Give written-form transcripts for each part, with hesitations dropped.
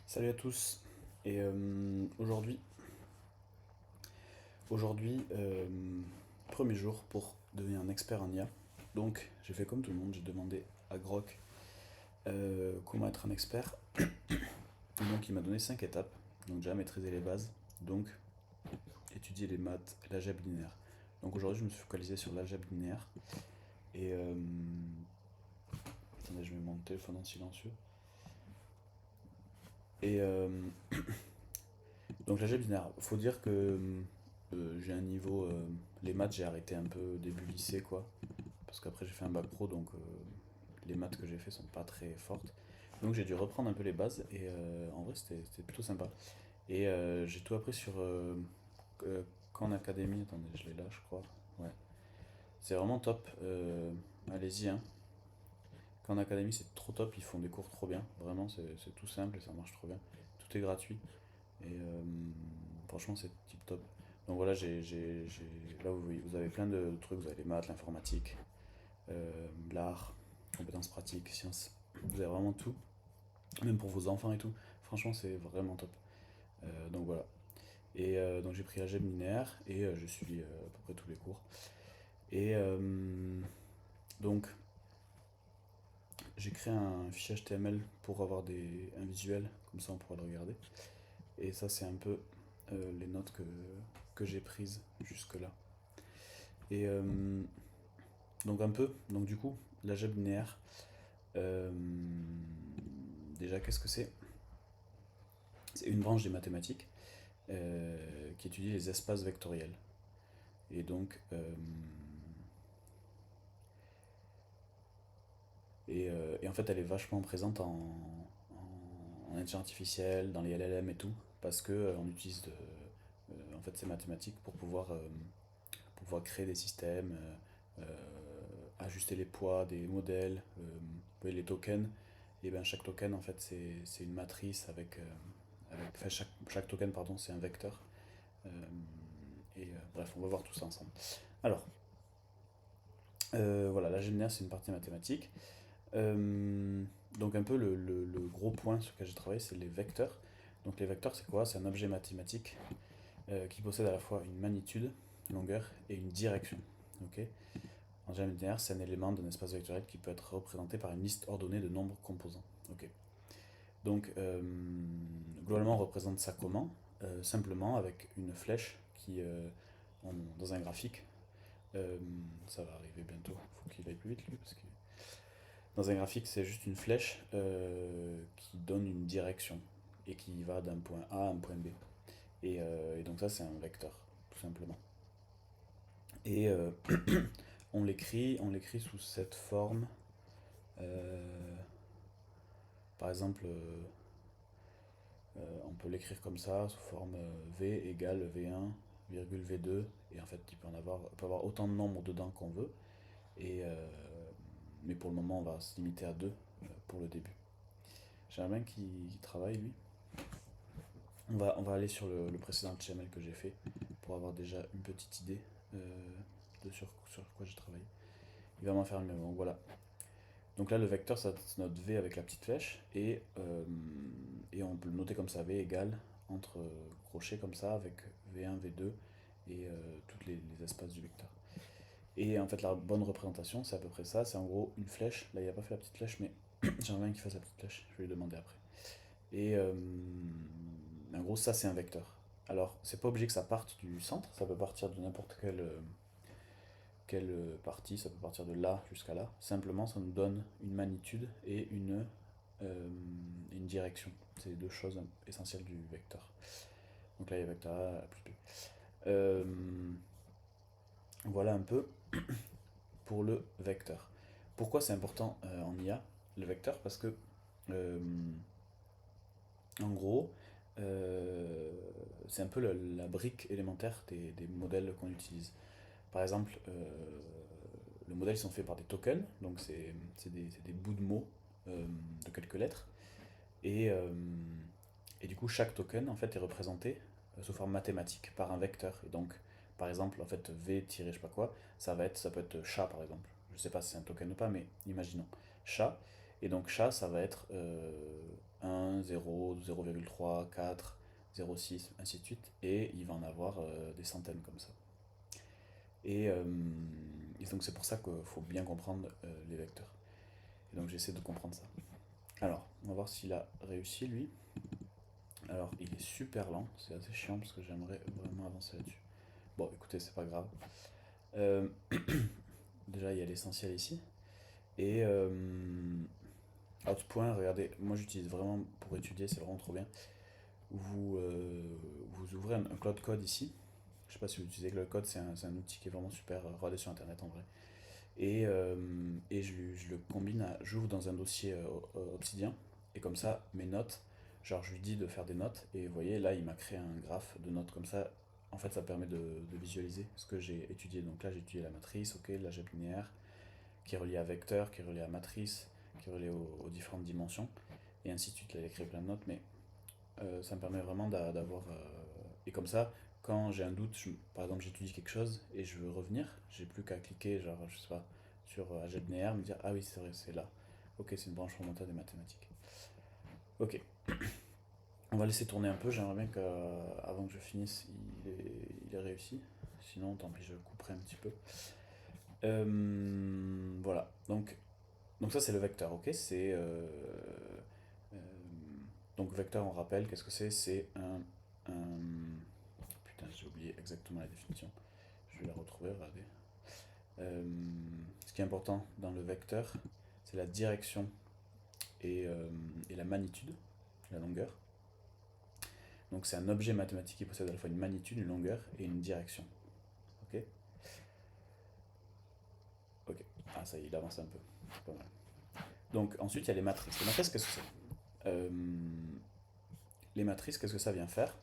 Salut à tous. Et aujourd'hui, premier jour pour devenir un expert en IA. Donc j'ai fait comme tout le monde, j'ai demandé à Grok comment être un expert. Et donc il m'a donné 5 étapes. Donc déjà maîtriser les bases, donc étudier les maths, l'algèbre linéaire. Donc aujourd'hui je me suis focalisé sur l'algèbre linéaire. Et attendez, je mets mon téléphone en silencieux. Et donc l'algèbre linéaire, faut dire que j'ai un niveau, les maths j'ai arrêté un peu début lycée quoi, parce qu'après j'ai fait un bac pro donc les maths que j'ai fait sont pas très fortes. Donc j'ai dû reprendre un peu les bases et en vrai c'était plutôt sympa. Et j'ai tout appris sur euh, Khan Academy, attendez je l'ai là je crois, ouais. C'est vraiment top, allez-y hein. Khan Academy c'est trop top, ils font des cours trop bien, vraiment c'est tout simple et ça marche trop bien. Tout est gratuit. Et franchement, c'est tip top. Donc voilà, là vous avez plein de trucs. Vous avez les maths, l'informatique, l'art, compétences pratiques, sciences. Vous avez vraiment tout, même pour vos enfants et tout. Franchement, c'est vraiment top. Donc voilà. Et donc j'ai pris l'algèbre linéaire et je suis à peu près tous les cours. Et donc j'ai créé un fichier HTML pour avoir un visuel, comme ça on pourra le regarder. Et ça, c'est un peu les notes que j'ai prises jusque-là. Et donc un peu, donc du coup, l'algèbre linéaire, euh, déjà qu'est-ce que c'est? C'est une branche des mathématiques qui étudie les espaces vectoriels. Et donc, et en fait, elle est vachement présente en intelligence artificielle, dans les LLM et tout, parce que on utilise en fait ces mathématiques pour pouvoir créer des systèmes, ajuster les poids des modèles, vous voyez les tokens, et bien chaque token en fait c'est une matrice enfin, chaque token pardon c'est un vecteur. Euh, Bref, on va voir tout ça ensemble. Alors, voilà, la linéaire c'est une partie mathématique. Euh, donc un peu le gros point sur lequel j'ai travaillé c'est les vecteurs. Donc les vecteurs c'est quoi? C'est un objet mathématique qui possède à la fois une magnitude, une longueur et une direction. Ok. En géométrie linéaire, c'est un élément d'un espace vectoriel qui peut être représenté par une liste ordonnée de nombres composants. Ok. Donc, globalement, on représente ça comment? Simplement avec une flèche dans un graphique, euh, ça va arriver bientôt, il faut qu'il aille plus vite lui, parce que dans un graphique, c'est juste une flèche qui donne une direction et qui va d'un point A à un point B. Et donc ça, c'est un vecteur, tout simplement. Et on l'écrit sous cette forme. euh, Par exemple, on peut l'écrire comme ça, sous forme V égale V1, virgule V2, et en fait, il peut avoir autant de nombres dedans qu'on veut, et, mais pour le moment, on va se limiter à deux pour le début. J'ai un mec qui travaille, lui. On va aller sur le précédent HTML que j'ai fait pour avoir déjà une petite idée euh, sur quoi j'ai travaillé. Il va m'en faire une même. Donc voilà. Donc là, le vecteur, c'est notre V avec la petite flèche, et on peut le noter comme ça, V égale, entre crochets comme ça, avec V1, V2, et tous les espaces du vecteur. Et en fait, la bonne représentation, c'est à peu près ça, c'est en gros une flèche. Là, il n'a pas fait la petite flèche, mais j'aimerais bien qu'il fasse la petite flèche, je vais lui demander après. Et en gros, ça, c'est un vecteur. Alors, c'est pas obligé que ça parte du centre, ça peut partir de n'importe quelle partie, ça peut partir de là jusqu'à là. Simplement, ça nous donne une magnitude et une direction. C'est les deux choses essentielles du vecteur. Donc là, il y a vecteur A plus B. Euh, voilà un peu pour le vecteur. Pourquoi c'est important en IA, le vecteur? Parce que, euh, en gros, euh, c'est un peu la brique élémentaire des modèles qu'on utilise. Par exemple, le modèle ils sont faits par des tokens, donc c'est des bouts de mots de quelques lettres. Et, euh, et du coup, chaque token en fait est représenté sous forme mathématique par un vecteur. Et donc, par exemple, en fait, V tiré je sais pas quoi, ça peut être chat par exemple. Je sais pas si c'est un token ou pas, mais imaginons chat. Et donc chat, ça va être 1, 0, 0,3, 4, 0,6, ainsi de suite. Et il va en avoir des centaines comme ça. Et, euh, et donc c'est pour ça qu'il faut bien comprendre les vecteurs. Et donc j'essaie de comprendre ça. Alors, on va voir s'il a réussi lui. Alors, il est super lent, c'est assez chiant parce que j'aimerais vraiment avancer là-dessus. Bon, écoutez, c'est pas grave. Euh, Déjà, il y a l'essentiel ici. Et autre point, regardez, moi j'utilise vraiment pour étudier, c'est vraiment trop bien. Vous ouvrez un Cloud Code ici. Je sais pas si vous utilisez Cloud Code, c'est un outil qui est vraiment super, regardez sur internet en vrai. Et je le combine, j'ouvre dans un dossier Obsidian, et comme ça, mes notes, genre je lui dis de faire des notes, et vous voyez, là, il m'a créé un graphe de notes comme ça. En fait, ça permet de visualiser ce que j'ai étudié. Donc là, j'ai étudié la matrice, ok, l'algèbre linéaire, qui est relié à vecteur, qui est relié à matrice, qui est relié aux différentes dimensions, et ainsi de suite. Là, il a créé plein de notes, mais ça me permet vraiment d'avoir. Et comme ça, quand j'ai un doute, par exemple, j'étudie quelque chose et je veux revenir, j'ai plus qu'à cliquer, genre, je sais pas, sur algèbre linéaire, me dire, ah oui, c'est vrai, c'est là. Ok, c'est une branche fondamentale des mathématiques. Ok, on va laisser tourner un peu, j'aimerais bien qu'avant que je finisse, il ait réussi. Sinon, tant pis, je couperai un petit peu. Voilà, donc ça c'est le vecteur, ok? Euh, donc vecteur, on rappelle, qu'est-ce que c'est? C'est un... Putain, j'ai oublié exactement la définition. Je vais la retrouver, regardez. Euh, Ce qui est important dans le vecteur, c'est la direction et la magnitude, la longueur. Donc c'est un objet mathématique qui possède à la fois une magnitude, une longueur et une direction. Ok? Ok. Ah ça y est, il avance un peu. C'est pas mal. Donc ensuite il y a les matrices. Les matrices, qu'est-ce que c'est? Les matrices, qu'est-ce que ça vient faire?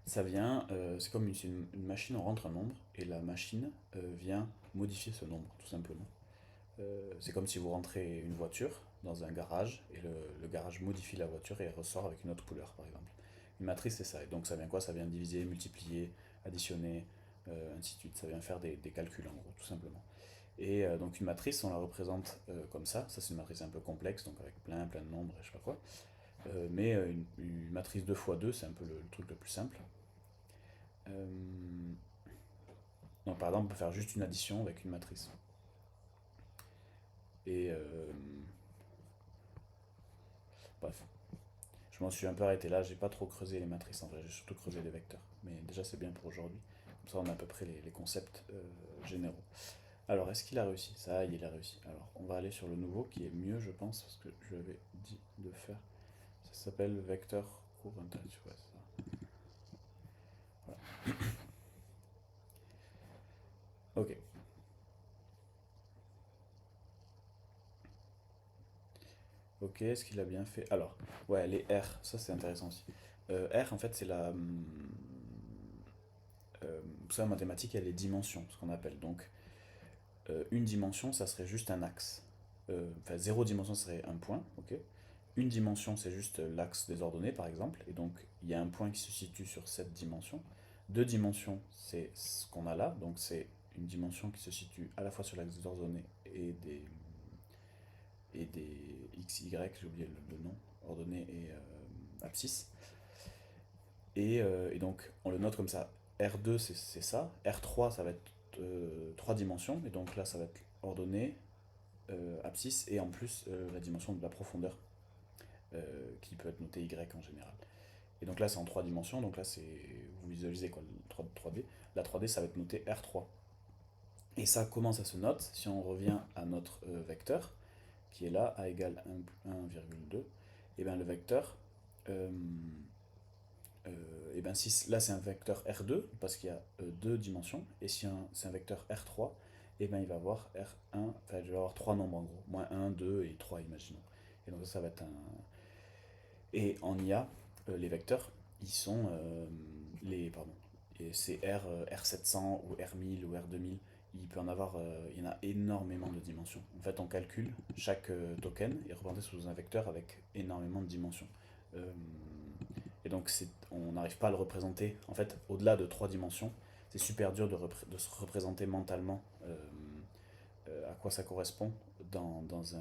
Ça vient, c'est comme une machine, on rentre un nombre et la machine vient modifier ce nombre, tout simplement. C'est comme si vous rentrez une voiture dans un garage et le garage modifie la voiture et elle ressort avec une autre couleur, par exemple. Une matrice, c'est ça. Et donc ça vient quoi? Ça vient diviser, multiplier, additionner, ainsi de suite. Ça vient faire des calculs, en gros, tout simplement. Et donc une matrice, on la représente comme ça. Ça, c'est une matrice un peu complexe, donc avec plein de nombres et je sais pas quoi. Mais une matrice 2 fois 2, c'est un peu le truc le plus simple. Euh, donc par exemple, on peut faire juste une addition avec une matrice. Et bref, je m'en suis un peu arrêté là, j'ai pas trop creusé les matrices en vrai, j'ai surtout creusé les vecteurs. Mais déjà c'est bien pour aujourd'hui. Comme ça on a à peu près les concepts généraux. Alors est-ce qu'il a réussi? Ça, il a réussi. Alors on va aller sur le nouveau qui est mieux je pense, parce que je lui avais dit de faire. Ça s'appelle vecteur court intellectuel. Ouais, c'est ça. Voilà. Ok. Ok, est-ce qu'il a bien fait? Alors, ouais, les R, ça c'est intéressant aussi. R en fait c'est ça en mathématiques il y a les dimensions, ce qu'on appelle. Donc une dimension, ça serait juste un axe. Enfin, zéro dimension serait un point, ok. Une dimension, c'est juste l'axe des ordonnées, par exemple. Et donc, il y a un point qui se situe sur cette dimension. Deux dimensions, c'est ce qu'on a là. Donc, c'est une dimension qui se situe à la fois sur l'axe des ordonnées et des XY, j'ai oublié le nom, ordonnées et abscisse. Et donc, on le note comme ça. R2, c'est ça. R3, ça va être 3 dimensions. Et donc là, ça va être ordonnée, abscisse et en plus la dimension de la profondeur qui peut être notée Y en général. Et donc là c'est en 3 dimensions, donc là c'est vous visualisez quoi, le 3D. La 3D ça va être noté R3. Et ça comment ça se note? Si on revient à notre vecteur qui est là, A égale 1,2, et bien le vecteur, euh, et ben si là c'est un vecteur R2 parce qu'il y a deux dimensions, et si c'est un vecteur R3, et ben il va avoir R1, enfin je vais avoir trois nombres en gros, moins 1, 2 et 3 imaginons. Et donc ça va être un. Et en IA, les vecteurs, ils sont pardon, et c'est R700 ou R1000 ou R2000. Il peut en avoir, il y en a énormément de dimensions. En fait, on calcule chaque token est représenté sous un vecteur avec énormément de dimensions. Euh, et donc, on n'arrive pas à le représenter. En fait, au-delà de trois dimensions, c'est super dur de se représenter mentalement à quoi ça correspond dans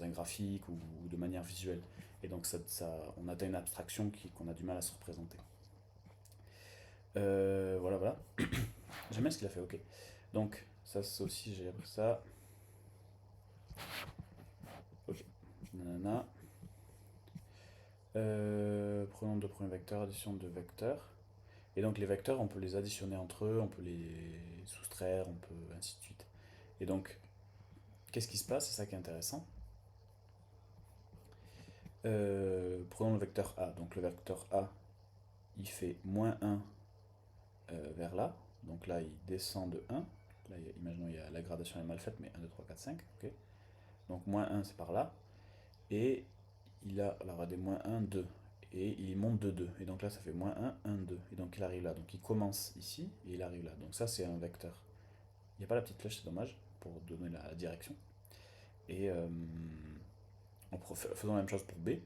un graphique ou de manière visuelle. Et donc on atteint une abstraction qu'on a du mal à se représenter. Voilà, voilà. J'aime bien ce qu'il a fait, ok. Donc, ça c'est aussi, j'ai appris ça. Ok. Nanana. Prenons deux premiers vecteurs, addition de vecteurs. Et donc les vecteurs, on peut les additionner entre eux, on peut les soustraire, on peut ainsi de suite. Et donc, qu'est-ce qui se passe? C'est ça qui est intéressant. Prenons le vecteur A. Donc le vecteur A, il fait -1 vers là. Donc là, il descend de 1. Là, imaginons, la gradation est mal faite, mais 1, 2, 3, 4, 5. Ok. Donc -1, c'est par là. Et il a alors des -1, 2. Et il monte de 2. Et donc là, ça fait -1, 1, 2. Et donc il arrive là. Donc il commence ici et il arrive là. Donc ça, c'est un vecteur. Il n'y a pas la petite flèche, c'est dommage, pour donner la direction. Et faisons la même chose pour B.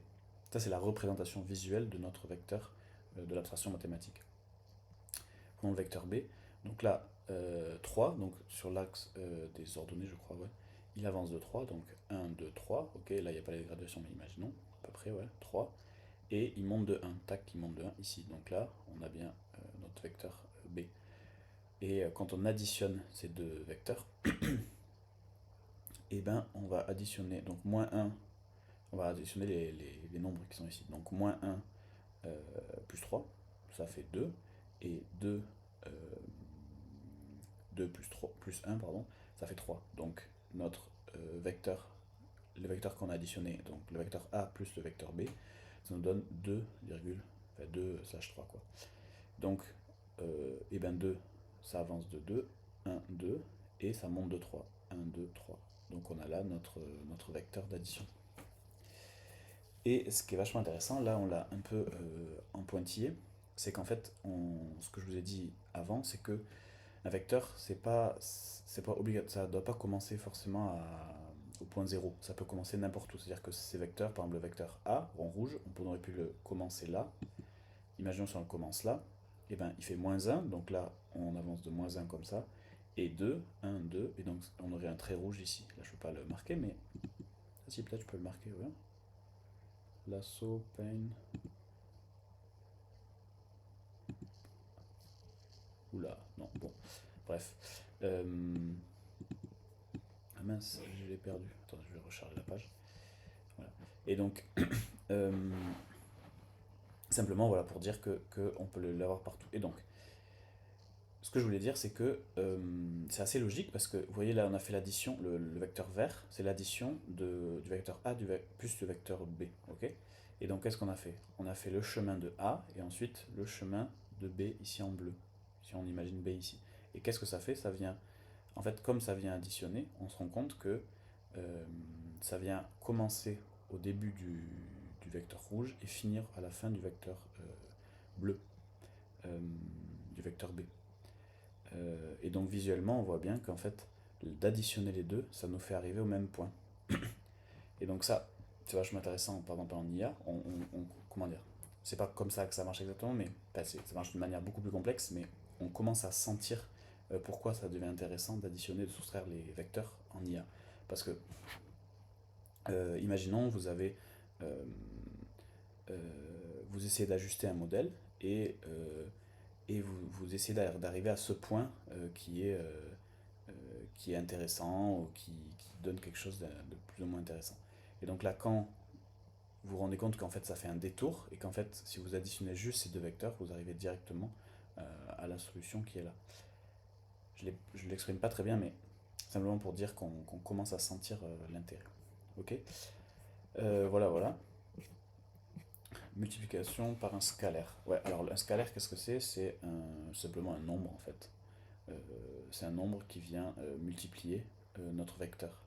Ça, c'est la représentation visuelle de notre vecteur de l'abstraction mathématique. Prenons le vecteur B. Donc là, 3, donc sur l'axe des ordonnées, je crois, ouais. Il avance de 3, donc 1, 2, 3. Ok, là, il n'y a pas les graduations, mais imaginons, à peu près, ouais, 3. Et il monte de 1, tac, il monte de 1 ici. Donc là, on a bien notre vecteur B. Et quand on additionne ces deux vecteurs, et ben on va additionner, donc -1, on va additionner les nombres qui sont ici. Donc -1 plus 3, ça fait 2, et 2, 2 plus 3, plus 1, pardon, ça fait 3. Donc notre vecteur, le vecteur qu'on a additionné, donc le vecteur A plus le vecteur B, ça nous donne 2, enfin 2/3 quoi. Donc, et ben 2, ça avance de 2, 1, 2, et ça monte de 3, 1, 2, 3. Donc on a là notre vecteur d'addition. Et ce qui est vachement intéressant, là on l'a un peu en pointillé, c'est qu'en fait, ce que je vous ai dit avant, c'est que un vecteur, c'est pas obligatoire, ça ne doit pas commencer forcément au point 0. Ça peut commencer n'importe où. C'est-à-dire que ces vecteurs, par exemple le vecteur A, en rouge, on aurait pu le commencer là. Imaginons si on le commence là, et ben il fait -1, donc là on avance de -1 comme ça, et 2, 1, 2, et donc on aurait un trait rouge ici. Là je ne peux pas le marquer, mais si peut-être je peux le marquer, ouais. Lasso, pain. Oula, non, bon. Bref. Ah mince, je l'ai perdu. Attends, je vais recharger la page. Voilà. Et donc, euh, simplement, voilà, pour dire que on peut l'avoir partout. Et donc, ce que je voulais dire, c'est que c'est assez logique parce que, vous voyez, là, on a fait l'addition, le vecteur vert, c'est l'addition du vecteur A plus du vecteur B, ok? Et donc, qu'est-ce qu'on a fait? On a fait le chemin de A et ensuite le chemin de B ici en bleu. Si on imagine B ici. Et qu'est-ce que ça fait? Ça vient, en fait, comme ça vient additionner, on se rend compte que euh, ça vient commencer au début du vecteur rouge et finir à la fin du vecteur bleu, euh, du vecteur B. Et donc visuellement, on voit bien qu'en fait, d'additionner les deux, ça nous fait arriver au même point. Et donc ça, c'est vachement intéressant, par exemple en IA, comment dire, c'est pas comme ça que ça marche exactement, mais ça marche d'une manière beaucoup plus complexe, mais on commence à sentir pourquoi ça devient intéressant d'additionner, de soustraire les vecteurs en IA. Parce que, imaginons, euh, euh, vous essayez d'ajuster un modèle et vous essayez d'arriver à ce point qui est intéressant ou qui donne quelque chose de plus ou moins intéressant. Et donc là, quand vous vous rendez compte qu'en fait ça fait un détour et qu'en fait si vous additionnez juste ces deux vecteurs, vous arrivez directement à la solution qui est là. Je ne l'exprime pas très bien, mais simplement pour dire qu'on commence à sentir l'intérêt. Ok. Voilà, voilà. Multiplication par un scalaire. Ouais, alors un scalaire, qu'est-ce que c'est? C'est simplement un nombre en fait. Euh, c'est un nombre qui vient multiplier notre vecteur.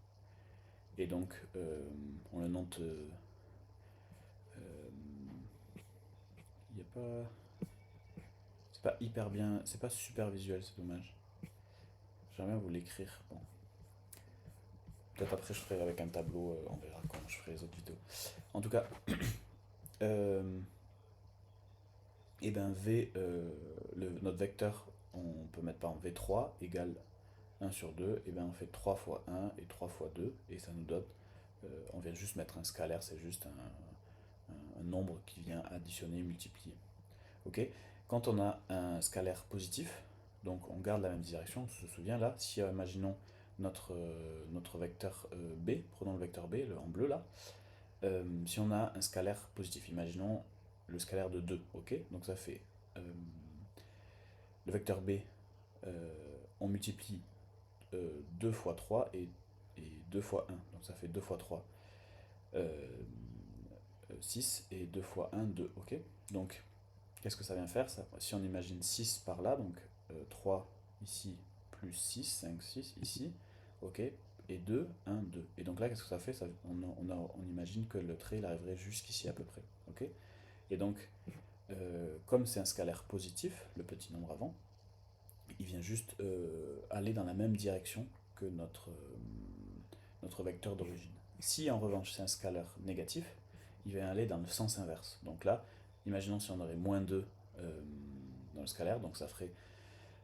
Et donc, on le note. Il n'y a pas. C'est pas hyper bien. C'est pas super visuel, c'est dommage. J'aimerais bien vous l'écrire. Bon. Peut-être après, je ferai avec un tableau. On verra quand je ferai les autres vidéos. En tout cas, euh, et ben V, notre vecteur, on peut mettre par exemple V3 égale 1 sur 2, et ben on fait 3 fois 1 et 3 fois 2, et ça nous donne, on vient juste mettre un scalaire, c'est juste un nombre qui vient additionner, multiplier. Ok. Quand on a un scalaire positif, donc on garde la même direction, on se souvient là, si imaginons notre vecteur B, prenons le vecteur B, en bleu là, si on a un scalaire positif, imaginons le scalaire de 2, ok. Donc ça fait le vecteur B, on multiplie 2 fois 3 et 2 fois 1, donc ça fait 2 fois 3, 6 et 2 fois 1, 2, ok. Donc qu'est-ce que ça vient faire ça? Si on imagine 6 par là, donc 3 ici, plus 6, 5, 6 ici, ok, et 2, 1, 2. Et donc là, qu'est-ce que ça fait ça, on imagine que le trait il arriverait jusqu'ici à peu près, ok. Et donc, comme c'est un scalaire positif, le petit nombre avant, il vient juste aller dans la même direction que notre vecteur d'origine. Si en revanche c'est un scalaire négatif, il va aller dans le sens inverse. Donc là, imaginons si on aurait moins 2 dans le scalaire, donc ça ferait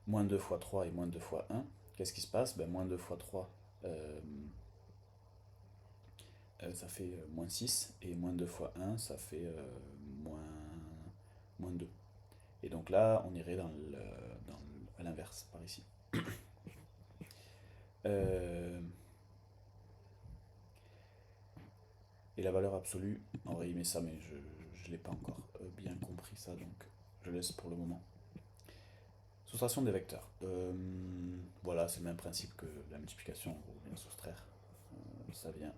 moins 2 fois 3 et moins 2 fois 1. Qu'est-ce qui se passe? Ben, moins 2 fois 3, ça fait moins 6, et moins 2 fois 1, ça fait moins 2. Et donc là, on irait à l'inverse, par ici. Et la valeur absolue, on aurait aimé ça, mais je ne l'ai pas encore bien compris ça, donc je laisse pour le moment. Soustraction des vecteurs. Voilà, c'est le même principe que la multiplication, en gros, bien soustraire. Ça vient.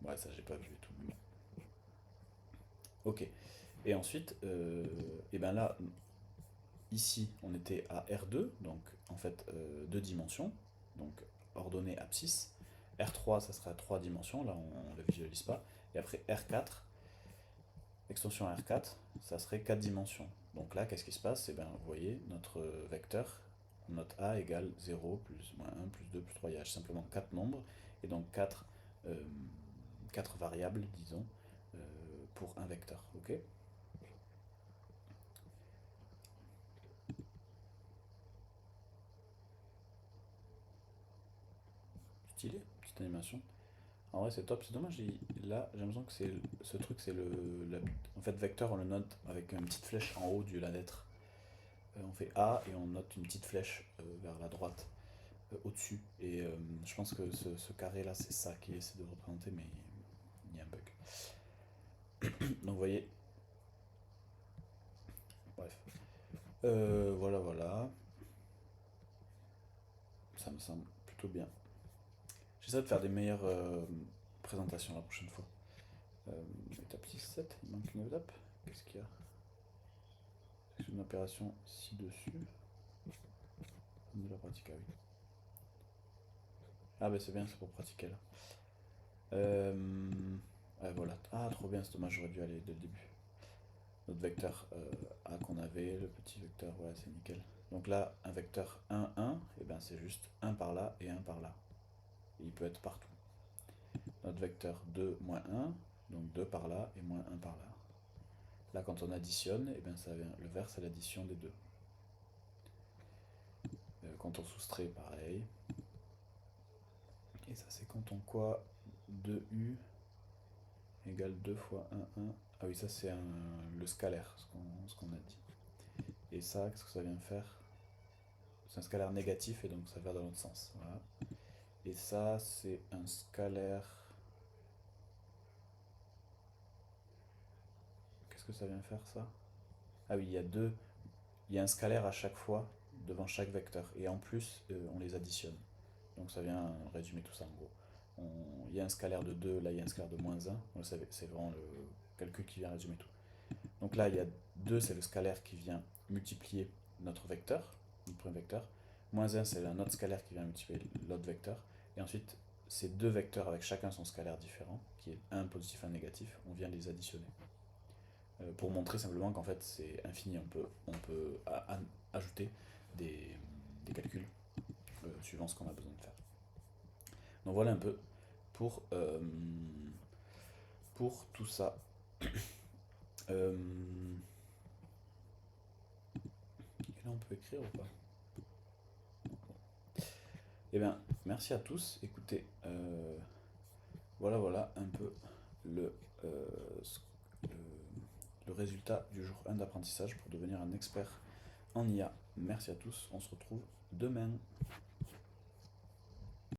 Ouais, ça j'ai pas vu et tout. Mais bon. Ok. Et ensuite, et ben là, ici, on était à R2, donc en fait 2 dimensions, donc ordonnée abscisse. R3, ça sera 3 dimensions, là on ne le visualise pas. Et après R4, extension R4, ça serait 4 dimensions. Donc là, qu'est-ce qui se passe? Eh bien, vous voyez, notre vecteur, note A égale 0, plus, moins 1, plus 2, plus 3. Il y a simplement 4 nombres, et donc 4 variables, disons, pour un vecteur. Ok. Stylé, petite animation. En vrai, c'est top. C'est dommage, là, j'ai l'impression que ce truc, c'est en fait, vecteur, on le note avec une petite flèche en haut du la lettre. On fait A et on note une petite flèche vers la droite, au-dessus. Et je pense que ce carré-là, c'est ça qu'il essaie de représenter, mais il y a un bug. Donc, vous voyez. Bref. Voilà, voilà. Ça me semble plutôt bien. J'essaie de faire des meilleures présentations la prochaine fois. Étape 6-7, il manque une étape. Qu'est-ce qu'il y a? C'est une opération ci-dessus. De la pratique, ah oui. Ah bah c'est bien, c'est pour pratiquer là. Ouais, voilà. Ah trop bien, c'est dommage, j'aurais dû aller dès le début. Notre vecteur A qu'on avait, le petit vecteur, ouais c'est nickel. Donc là, un vecteur 1, 1, et ben c'est juste 1 par là et 1 par là. Et il peut être partout. Notre vecteur 2, moins 1, donc 2 par là et moins 1 par là. Là quand on additionne, et ben ça vient, le vert c'est l'addition des deux. Quand on soustrait, pareil. Et ça c'est quand on quoi? 2u égale 2 fois 1, 1. Ah oui, ça c'est le scalaire, ce qu'on a dit. Et ça, qu'est-ce que ça vient faire? C'est un scalaire négatif et donc ça va dans l'autre sens. Voilà. Et ça, c'est un scalaire. Qu'est-ce que ça vient faire ça? Ah oui, il y a un scalaire à chaque fois devant chaque vecteur. Et en plus, on les additionne. Donc ça vient résumer tout ça en gros. Il y a un scalaire de 2, là il y a un scalaire de moins 1. Donc c'est vraiment le calcul qui vient résumer tout. Donc là, il y a 2, c'est le scalaire qui vient multiplier notre vecteur, notre premier vecteur. Moins 1, c'est un autre scalaire qui vient multiplier l'autre vecteur. Et ensuite, ces deux vecteurs avec chacun son scalaire différent, qui est un positif, un négatif, on vient les additionner. Pour montrer simplement qu'en fait c'est infini, on peut ajouter des calculs suivant ce qu'on a besoin de faire. Donc voilà un peu pour, pour tout ça. Et là on peut écrire ou pas? Eh bien, merci à tous. Écoutez, Voilà un peu le, euh, le, le résultat du jour 1 d'apprentissage pour devenir un expert en IA. Merci à tous, on se retrouve demain.